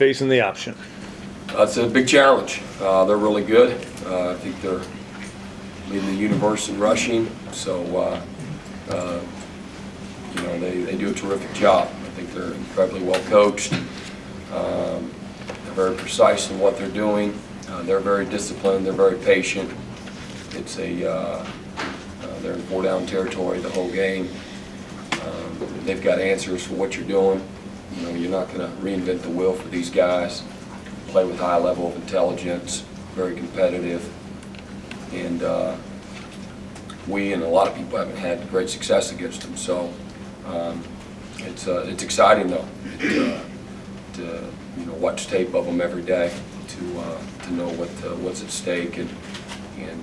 facing the option? It's a big challenge. They're really good. I think they're leading the universe in rushing, so you know, they do a terrific job. I think they're incredibly well coached. They're very precise in what they're doing. They're very disciplined. They're very patient. It's they're in 4-down territory the whole game. They've got answers for what you're doing. You know, you're not going to reinvent the wheel for these guys. Play with a high level of intelligence, very competitive, and we and a lot of people haven't had great success against them. So it's exciting though to you know, watch tape of them every day to know what's at stake, and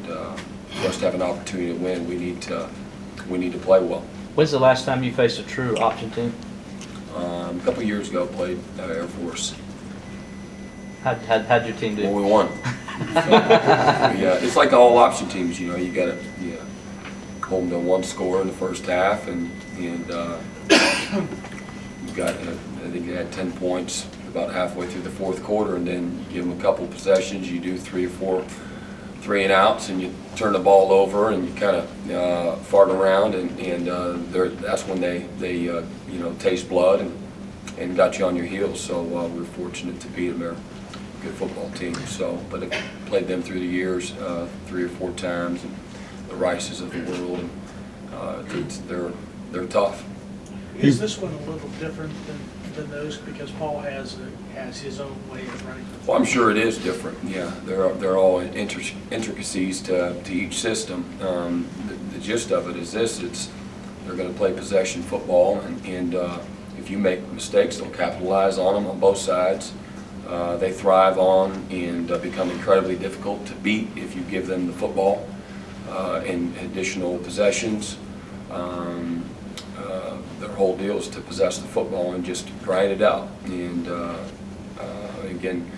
for us to have an opportunity to win, we need to play well. When's the last time you faced a true option team? A couple of years ago, played Air Force. How'd your team do? Well, we won. So, yeah, it's like all option teams. You know, you got to hold them to one score in the first half, and you got I think you had 10 points about halfway through the fourth quarter, and then you give them a couple of possessions. You do 3 or 4 3-and-outs, and you turn the ball over, and you kind of fart around, and that's when they you know, taste blood and got you on your heels. So we're fortunate to beat them. They're a good football team. So, but I've played them through the years 3 or 4 times, and the Rices of the world, and they're tough. Is this one a little different than those because Paul has his own way of running? Well, I'm sure it is different. Yeah, they're all intricacies to each system. The gist of it is this: they're going to play possession football, and if you make mistakes, they'll capitalize on them on both sides. They thrive on and become incredibly difficult to beat if you give them the football and additional possessions. Their whole deal is to possess the football and just grind it out, and again,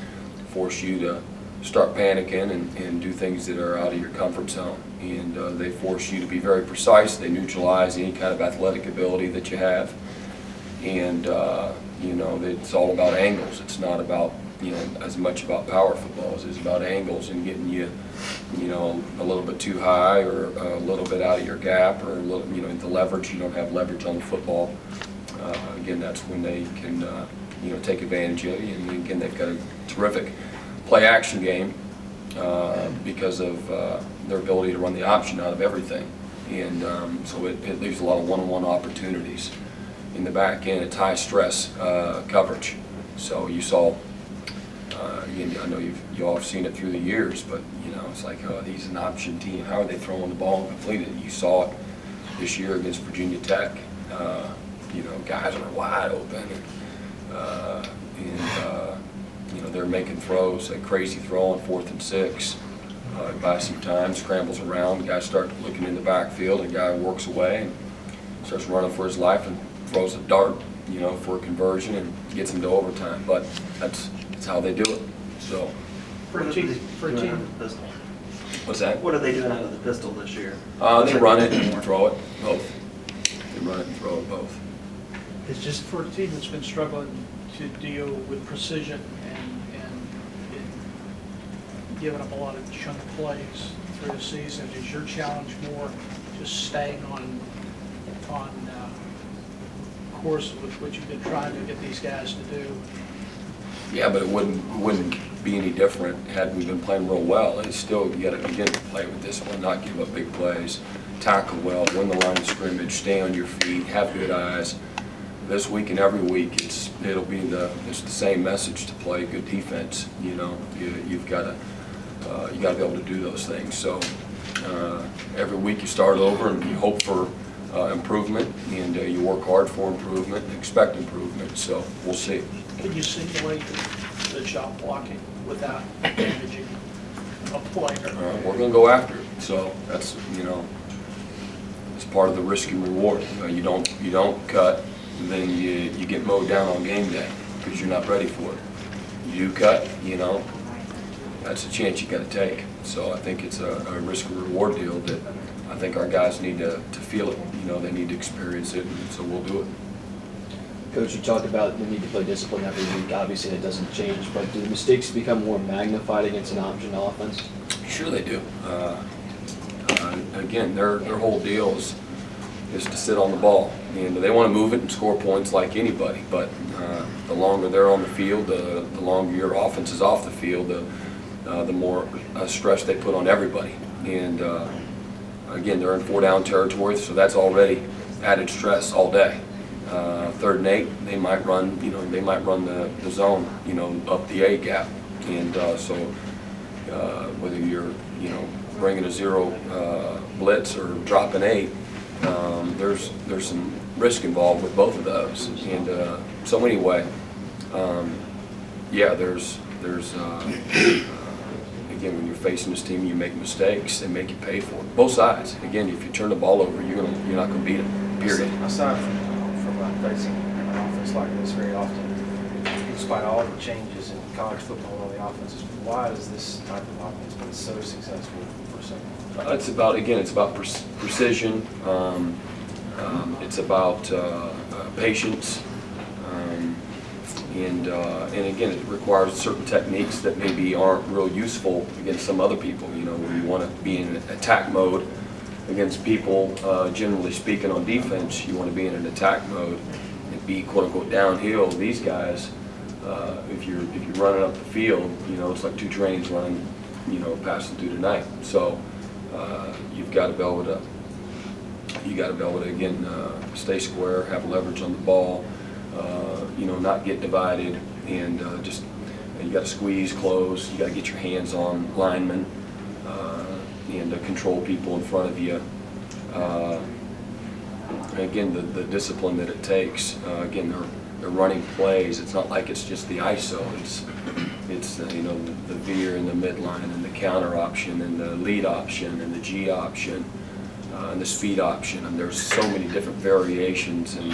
force you to start panicking and do things that are out of your comfort zone. And they force you to be very precise. They neutralize any kind of athletic ability that you have. And you know, it's all about angles. It's not about, you know, as much about power football as it is about angles and getting you, you know, a little bit too high or a little bit out of your gap, or a little, you know, the leverage. You don't have leverage on the football. Again, that's when they can, you know, take advantage of you. And again, they've got a terrific play-action game because of their ability to run the option out of everything. And so it leaves a lot of one-on-one opportunities. In the back end, it's high stress coverage. So you saw, again, I know you all have seen it through the years, but you know, it's like, oh, he's an option team. How are they throwing the ball and completing it? You saw it this year against Virginia Tech. You know, guys are wide open, and you know, they're making throws, a crazy throw on 4th and 6. Buys some time, scrambles around. The guy starts looking in the backfield, and the guy works away and starts running for his life and throws a dart, you know, for a conversion and gets him to overtime. But that's how they do it. So, For a team, Pistol. what's that? What are they doing out of the pistol this year? They run it and throw it, both. They run it and throw it, both. it's just for a team that's been struggling to deal with precision and giving up a lot of chunk plays through the season. Is your challenge more just staying on course with what you've been trying to get these guys to do? Yeah, but it wouldn't be any different had we been playing real well. It's still, you got to begin to play with discipline, not give up big plays, tackle well, win the line of scrimmage, stay on your feet, have good eyes. This week and every week, it'll be the same message to play good defense. You know, you've got to be able to do those things. So every week you start over and you hope for improvement, and you work hard for improvement and expect improvement. So we'll see. Can you simulate the shot blocking without damaging a player? We're going to go after it. So that's, you know, it's part of the risk and reward. You don't cut, and then you get mowed down on game day because you're not ready for it. You do cut, you know, that's a chance you got to take. So I think it's a risk and reward deal that I think our guys need to feel it. You know, they need to experience it, and so we'll do it. Coach, you talked about the need to play discipline every week. Obviously, that doesn't change, but do the mistakes become more magnified against an option offense? Sure they do. Again, their whole deal is to sit on the ball, and they want to move it and score points like anybody. But the longer they're on the field, the longer your offense is off the field, the more stress they put on everybody. And again, they're in 4-down territory, so that's already added stress all day. 3rd and 8, they might run, the zone, up the A gap, and so whether you're, bringing a 0 blitz or dropping 8, there's some risk involved with both of those, and so anyway, yeah, there's again, when you're facing this team, you make mistakes, they make you pay for it. Both sides. Again, if you turn the ball over, you're not going to beat them. Period. Aside from facing an offense like this very often, despite all the changes in college football on the offenses, why is this type of offense been so successful for so long? It's about precision. It's about patience, and again, it requires certain techniques that maybe aren't real useful against some other people. Where you want to be in attack mode against people. Generally speaking, on defense, you want to be in an attack mode and be quote unquote downhill. These guys, if you're running up the field, it's like 2 trains running, passing through the night. So you've got to be able to. Again, stay square, have leverage on the ball, not get divided, and just you got to squeeze close. You got to get your hands on linemen and control people in front of you. Again, the discipline that it takes. Again, they're running plays. It's not like it's just the ISO. It's the veer in the midline and the counter option and the lead option and the G option. And the speed option, and there's so many different variations and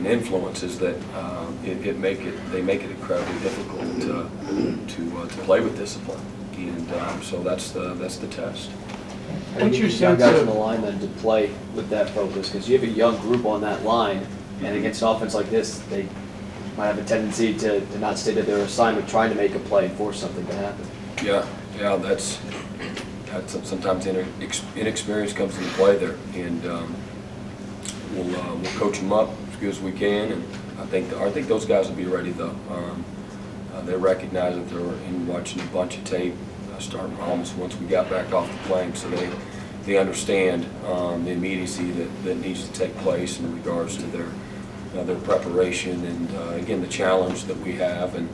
influences that they make it incredibly difficult to play with discipline, and so that's the test. How do you get young guys on the line then to play with that focus? Because you have a young group on that line, and against an offense like this, they might have a tendency to not stay to their assignment, trying to make a play and force something to happen. Yeah, that's sometimes inexperience comes into play there, and we'll coach them up as good as we can, and I think those guys will be ready though. They recognize that they're watching a bunch of tape, starting almost once we got back off the plane, so they understand the immediacy that needs to take place in regards to their preparation, and again, the challenge that we have and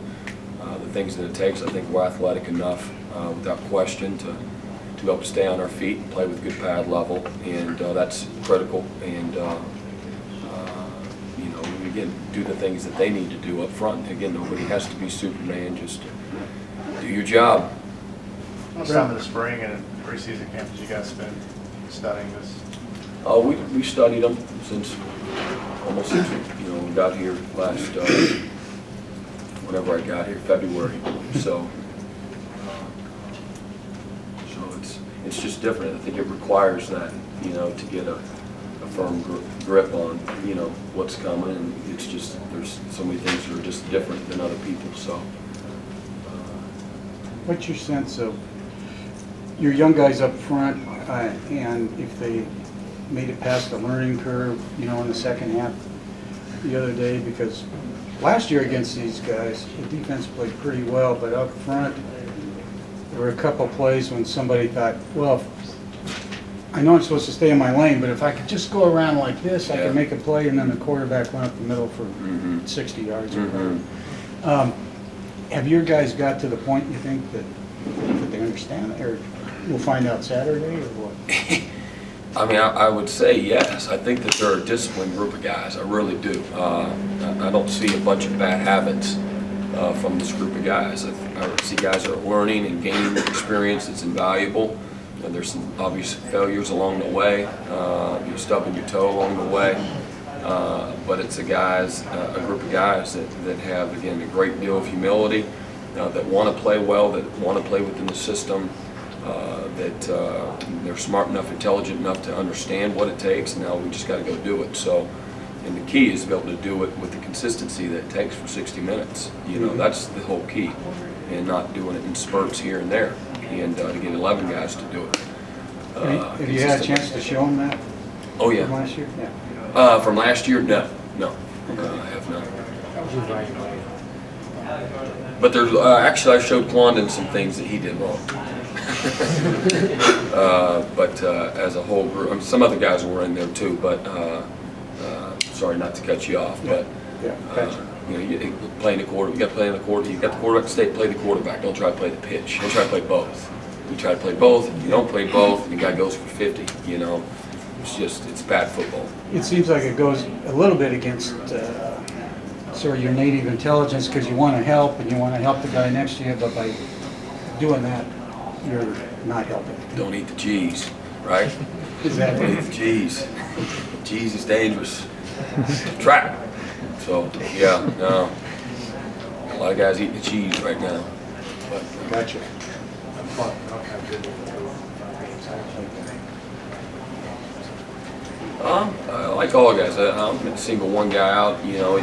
the things that it takes. I think we're athletic enough, without question, to be able to stay on our feet and play with good pad level, and that's critical. And we again do the things that they need to do up front. Again, nobody has to be Superman. Just do your job. How much time in the spring and preseason camp did you guys spend studying this? We studied them since almost we got here last whenever I got here, February. So it's just different. I think it requires that, to get a firm grip on, what's coming, and it's just, there's so many things that are just different than other people, so. What's your sense of your young guys up front, and if they made it past the learning curve, in the second half the other day? Because last year against these guys, the defense played pretty well, but up front, there were a couple plays when somebody thought, well, I know I'm supposed to stay in my lane, but if I could just go around like this, I could make a play, and then the quarterback went up the middle for 60 yards. Have your guys got to the point, you think, that they understand it, or we'll find out Saturday, or what? I mean, I would say yes. I think that they're a disciplined group of guys. I really do. I don't see a bunch of bad habits from this group of guys. I see guys that are learning and gaining experience that's invaluable. And there's some obvious failures along the way. You're stubbing your toe along the way. But it's a group of guys that have, again, a great deal of humility, that want to play well, that want to play within the system, that they're smart enough, intelligent enough to understand what it takes, and now we just got to go do it. So And the key is to be able to do it with the consistency that it takes for 60 minutes. You know, that's the whole key, and not doing it in spurts here and there, and to get 11 guys to do it. Have you had a chance to show them that Oh yeah. from last year? Yeah. From last year, no, I have not. But there's actually I showed Quandon some things that he did wrong. But as a whole group, some other guys were in there too. But sorry not to cut you off, but Yeah, gotcha. you know, you playing the quarter, you got to play in the quarter. You got the quarterback to stay, play the quarterback. Don't try to play the pitch. Don't try to play both. You try to play both. You don't play both. The guy goes for 50. You know, it's bad football. It seems like it goes a little bit against sort of your native intelligence, because you want to help and you want to help the guy next to you, but by doing that, you're not helping. Don't eat the cheese, right? Is that Don't eat the cheese. Cheese is dangerous. Trap. So yeah, no. A lot of guys eating the cheese right now. But, Gotcha. I like all guys. I'm going to single one guy out. You know,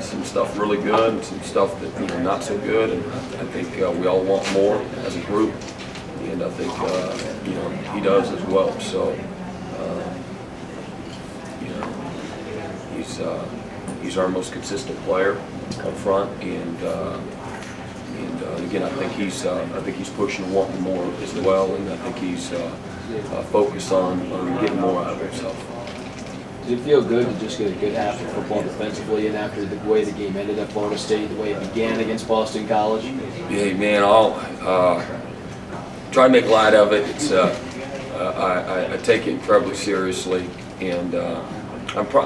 some stuff really good, and some stuff that not so good. And I think we all want more as a group, and I think he does as well. So he's our most consistent player up front, and again I think he's pushing and wanting more as well, and I think he's focused on getting more out of himself. Did it feel good to just get a good half of football defensively, and after the way the game ended at Florida State, the way it began against Boston College? Yeah, man, I'll try to make light of it. It's I take it incredibly seriously, and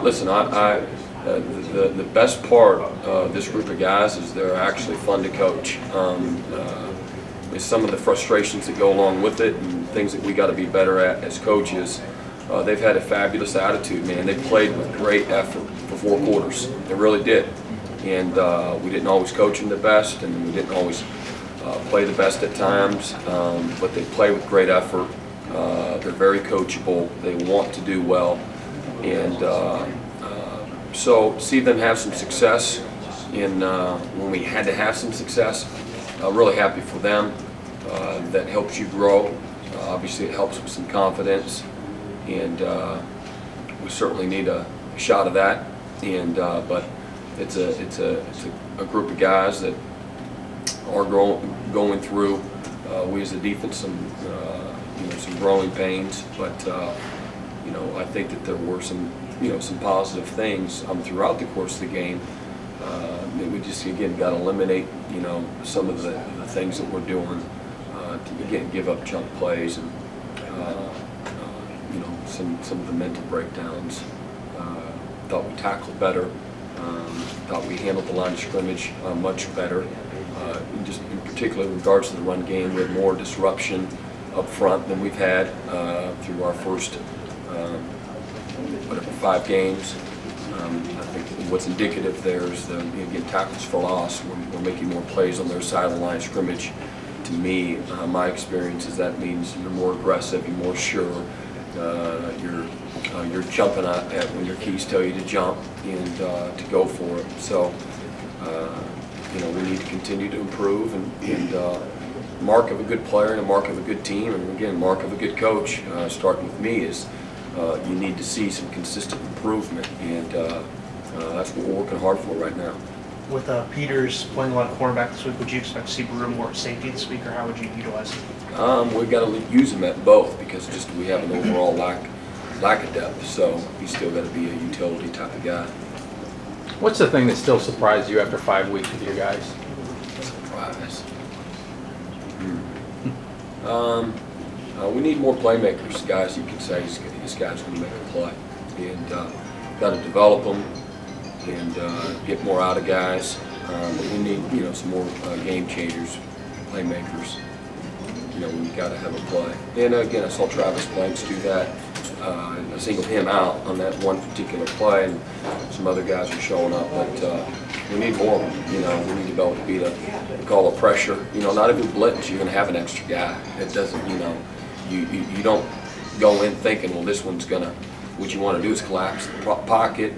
listen. The best part of this group of guys is they're actually fun to coach. With some of the frustrations that go along with it and things that we got to be better at as coaches, they've had a fabulous attitude, man. They played with great effort for 4 quarters. They really did. And we didn't always coach them the best, and we didn't always play the best at times, but they play with great effort. They're very coachable. They want to do well. And so see them have some success when we had to have some success. Really happy for them. That helps you grow. Obviously, it helps with some confidence, and we certainly need a shot of that. And but it's a group of guys that are going through. We as a defense some growing pains, but I think that there were some positive things throughout the course of the game. We just again got to eliminate some of the things that we're doing to again give up chunk plays and some of the mental breakdowns. Thought we tackled better. Thought we handled the line of scrimmage much better. Just in particular in regards to the run game, we had more disruption up front than we've had through our first 5 games. I think what's indicative there is getting tackles for loss. We're making more plays on their side of the line of scrimmage. To me, my experience is that means you're more aggressive, you're more sure, you're jumping at when your keys tell you to jump and to go for it. So we need to continue to improve, and mark of a good player and a mark of a good team, and again, mark of a good coach, starting with me, is you need to see some consistent improvement, and that's what we're working hard for right now. With Peters playing a lot of cornerback this week, would you expect to see Brewer more at safety this week, or how would you utilize him? We've got to use him at both because we have an overall lack of depth, so he's still got to be a utility type of guy. What's the thing that still surprised you after 5 weeks with your guys? Surprise. We need more playmakers, guys. You can say this guy's going to make a play, and got to develop them and get more out of guys. But we need some more game changers, playmakers. We've got to have a play. And again, I saw Travis Blanks do that. I singled him out on that one particular play, and some other guys are showing up. But we need more of them. We need to be able to beat a call of pressure. Not every blitz you're going to have an extra guy. It doesn't. You don't go in thinking, well, this one's going to what you want to do is collapse the pocket.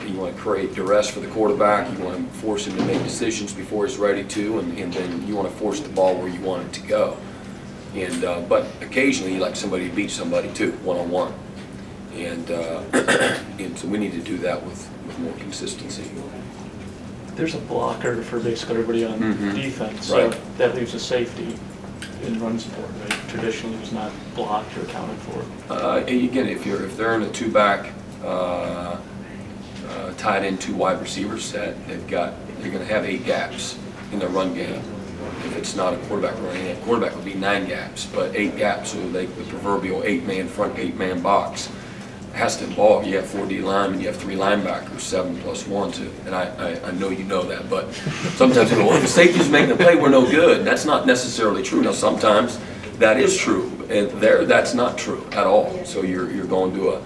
You want to create duress for the quarterback. You want to force him to make decisions before he's ready to, and then you want to force the ball where you want it to go. And but occasionally you like somebody to beat somebody too, one-on-one. And so we need to do that with more consistency. There's a blocker for basically everybody on defense, so Right. that leaves a safety in run support, right? Traditionally was not blocked or accounted for. Again, if they're in a two-back, tied in two wide receiver set, they're going to have 8 gaps in their run game. If it's not a quarterback running, a quarterback would be 9 gaps, but 8 gaps, so the proverbial 8-man front, 8-man box has to involve. You have 4 D linemen, you have 3 linebackers, 7 plus 1, too. And I know you know that, but sometimes you go, well, the safety's making the play, we're no good. And that's not necessarily true. Now, sometimes that is true, and that's not true at all. So you're going to a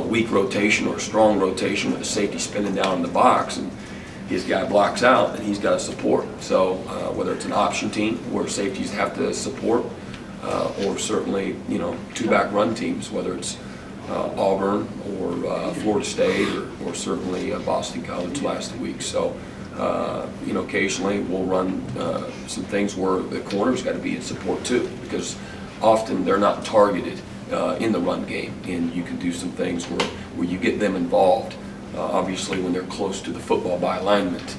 weak rotation or a strong rotation with the safety spinning down in the box, and his guy blocks out, and he's got to support. So whether it's an option team where safeties have to support, or certainly two-back run teams, whether it's Auburn or Florida State or certainly Boston College last week. So occasionally we'll run some things where the corner's got to be in support too, because often they're not targeted in the run game, and you can do some things where you get them involved. Obviously, when they're close to the football by alignment,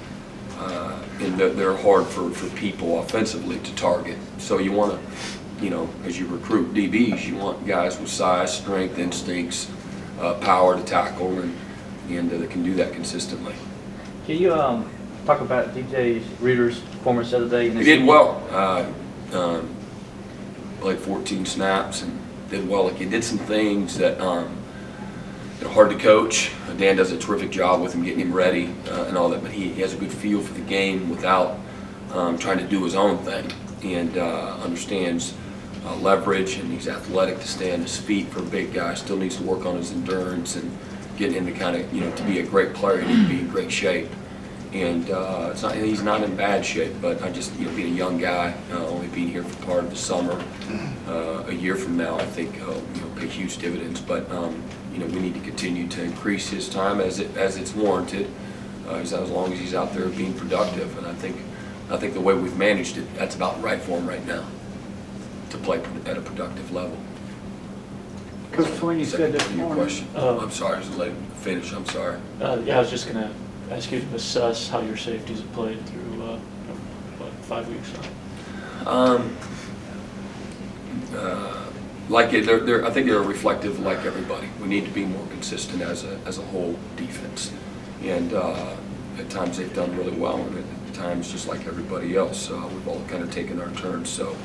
and they're hard for people offensively to target. So you want to, as you recruit DBs, you want guys with size, strength, instincts, power to tackle, and that can do that consistently. Can you talk about DJ Reader's performance the other day? He did well. Played 14 snaps and did well. Like, he did some things that are hard to coach. Dan does a terrific job with him, getting him ready and all that, but he has a good feel for the game without trying to do his own thing, and understands leverage, and he's athletic to stay on his feet for a big guy. Still needs to work on his endurance and getting into kind of, to be a great player, he needs to be in great shape. And he's not in bad shape, but I just, being a young guy, only being here for part of the summer, a year from now, I think, pay huge dividends. But, we need to continue to increase his time as it's warranted, as long as he's out there being productive. And I think the way we've managed it, that's about right for him right now, to play at a productive level. Coach Sweeney said this Second your morning. question. I'm sorry, I was late to finish, I'm sorry. Yeah, I was just going to ask you to assess how your safeties have played through 5 weeks now. I think they're reflective like everybody. We need to be more consistent as a whole defense, and at times they've done really well, and at times just like everybody else, we've all kind of taken our turns. So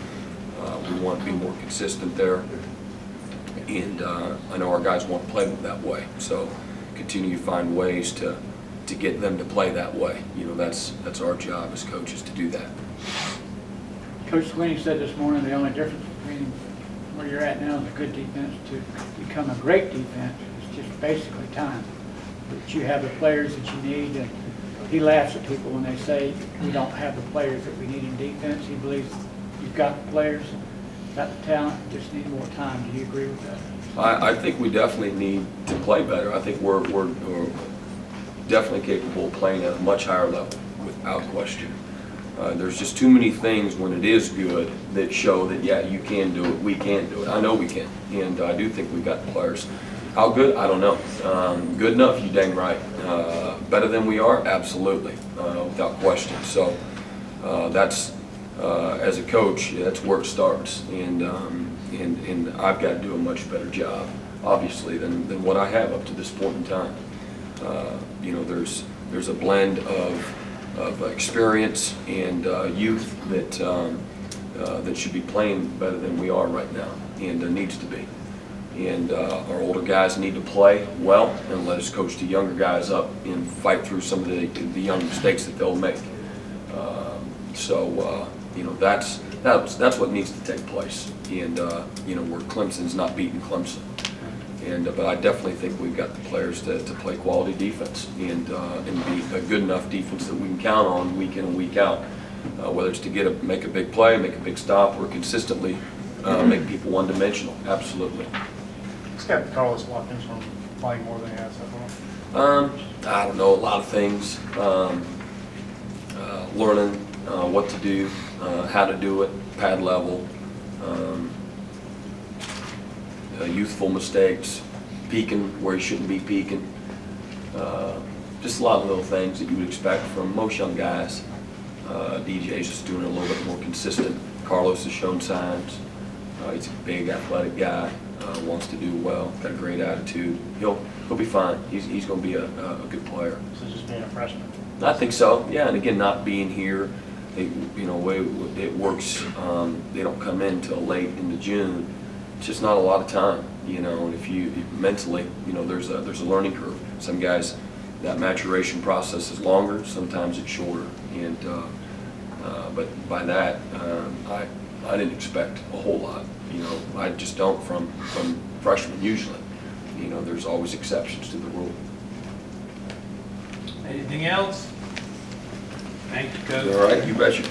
we want to be more consistent there, and I know our guys want to play that way. So continue to find ways to get them to play that way. That's our job as coaches to do that. Coach Sweeney said this morning the only difference between where you're at now is a good defense to become a great defense is just basically time. That you have the players that you need, and he laughs at people when they say we don't have the players that we need in defense. He believes you've got the players, got the talent, just need more time. Do you agree with that? I think we definitely need to play better. I think we're definitely capable of playing at a much higher level, without question. There's just too many things when it is good that show that, yeah, you can do it, we can do it. I know we can, and I do think we've got the players. How good? I don't know. Good enough? You dang right. Better than we are? Absolutely, without question. So that's, as a coach, that's where it starts, and I've got to do a much better job, obviously, than what I have up to this point in time. There's a blend of experience and youth that should be playing better than we are right now, and needs to be. And our older guys need to play well and let us coach the younger guys up and fight through some of the young mistakes that they'll make. That's what needs to take place. And where Clemson's not beating Clemson. But I definitely think we've got the players to play quality defense and be a good enough defense that we can count on week in and week out, whether it's to make a big play, make a big stop, or consistently make people one-dimensional. Absolutely. kept Carlos Watkins from playing more than he has so far? I don't know, a lot of things. Learning what to do, how to do it, pad level, youthful mistakes, peaking where you shouldn't be peaking. Just a lot of little things that you would expect from most young guys. DJ's just doing it a little bit more consistent. Carlos has shown signs. He's a big athletic guy, wants to do well, got a great attitude. He'll be fine. He's going to be a good player. So just being a freshman? I think so, yeah, and again, not being here, it works, they don't come in till late into June. It's just not a lot of time, and if you mentally, there's a learning curve. Some guys, that maturation process is longer, sometimes it's shorter, and but by that, I didn't expect a whole lot, I just don't from freshmen usually. There's always exceptions to the rule. Anything else? Thank you, Coach. All right, you betcha.